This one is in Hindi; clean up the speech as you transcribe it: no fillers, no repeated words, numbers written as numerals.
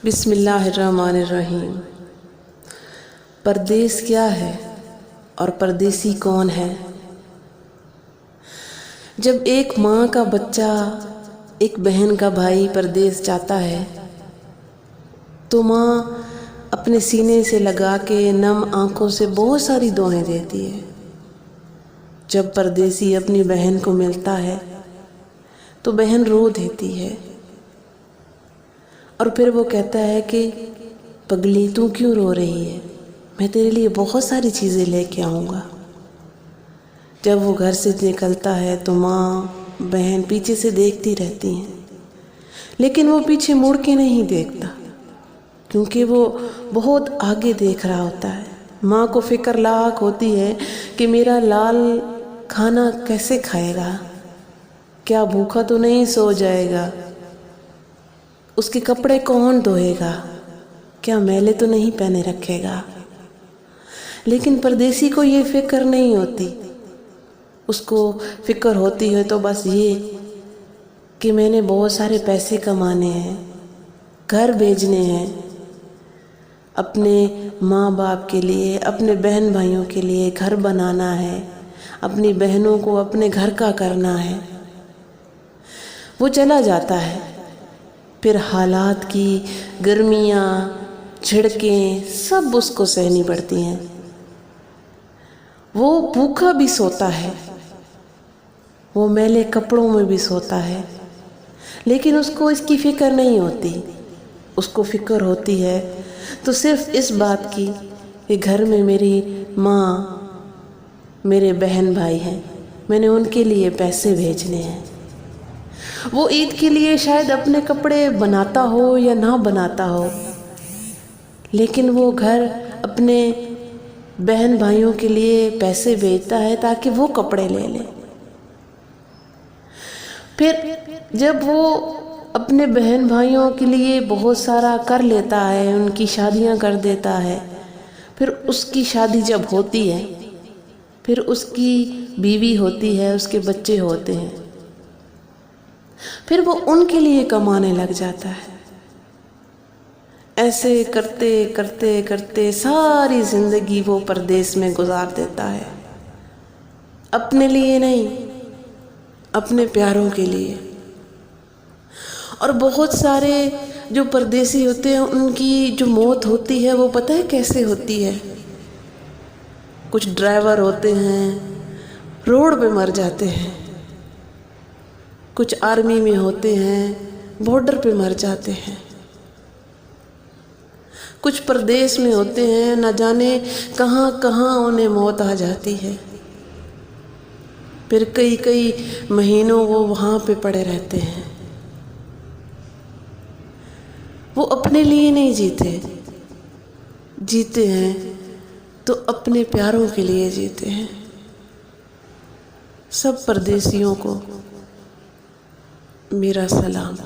बिस्मिल्लाहिर्रहमानिर्रहीम। परदेस क्या है और परदेसी कौन है? जब एक माँ का बच्चा, एक बहन का भाई परदेस जाता है तो माँ अपने सीने से लगा के नम आँखों से बहुत सारी दुआएं देती है। जब परदेसी अपनी बहन को मिलता है तो बहन रो देती है और फिर वो कहता है कि पगली तू क्यों रो रही है, मैं तेरे लिए बहुत सारी चीज़ें लेके आऊँगा। जब वो घर से निकलता है तो माँ बहन पीछे से देखती रहती हैं, लेकिन वो पीछे मुड़ के नहीं देखता क्योंकि वो बहुत आगे देख रहा होता है। माँ को फिक्र लाख होती है कि मेरा लाल खाना कैसे खाएगा, क्या भूखा तो नहीं सो जाएगा, उसके कपड़े कौन धोएगा, क्या मैले तो नहीं पहने रखेगा। लेकिन परदेसी को ये फिक्र नहीं होती। उसको फिक्र होती है तो बस ये कि मैंने बहुत सारे पैसे कमाने हैं, घर भेजने हैं, अपने माँ बाप के लिए, अपने बहन भाइयों के लिए घर बनाना है, अपनी बहनों को अपने घर का करना है। वो चला जाता है, फिर हालात की गर्मियाँ, झिड़कें सब उसको सहनी पड़ती हैं। वो भूखा भी सोता है, वो मैले कपड़ों में भी सोता है, लेकिन उसको इसकी फिक्र नहीं होती। उसको फिक्र होती है तो सिर्फ इस बात की कि घर में मेरी माँ, मेरे बहन भाई हैं, मैंने उनके लिए पैसे भेजने हैं। वो ईद के लिए शायद अपने कपड़े बनाता हो या ना बनाता हो, लेकिन वो घर अपने बहन भाइयों के लिए पैसे भेजता है ताकि वो कपड़े ले ले। फिर जब वो अपने बहन भाइयों के लिए बहुत सारा कर लेता है, उनकी शादियां कर देता है, फिर उसकी शादी जब होती है, फिर उसकी बीवी होती है, उसके बच्चे होते हैं, फिर वो उनके लिए कमाने लग जाता है। ऐसे करते करते करते सारी जिंदगी वो परदेश में गुजार देता है, अपने लिए नहीं, अपने प्यारों के लिए। और बहुत सारे जो परदेसी होते हैं उनकी जो मौत होती है वो पता है कैसे होती है? कुछ ड्राइवर होते हैं रोड पे मर जाते हैं, कुछ आर्मी में होते हैं बॉर्डर पे मर जाते हैं, कुछ प्रदेश में होते हैं न जाने कहाँ कहाँ उन्हें मौत आ जाती है। फिर कई कई महीनों वो वहाँ पे पड़े रहते हैं। वो अपने लिए नहीं जीते, जीते हैं तो अपने प्यारों के लिए जीते हैं। सब परदेसियों को मेरा सलाम।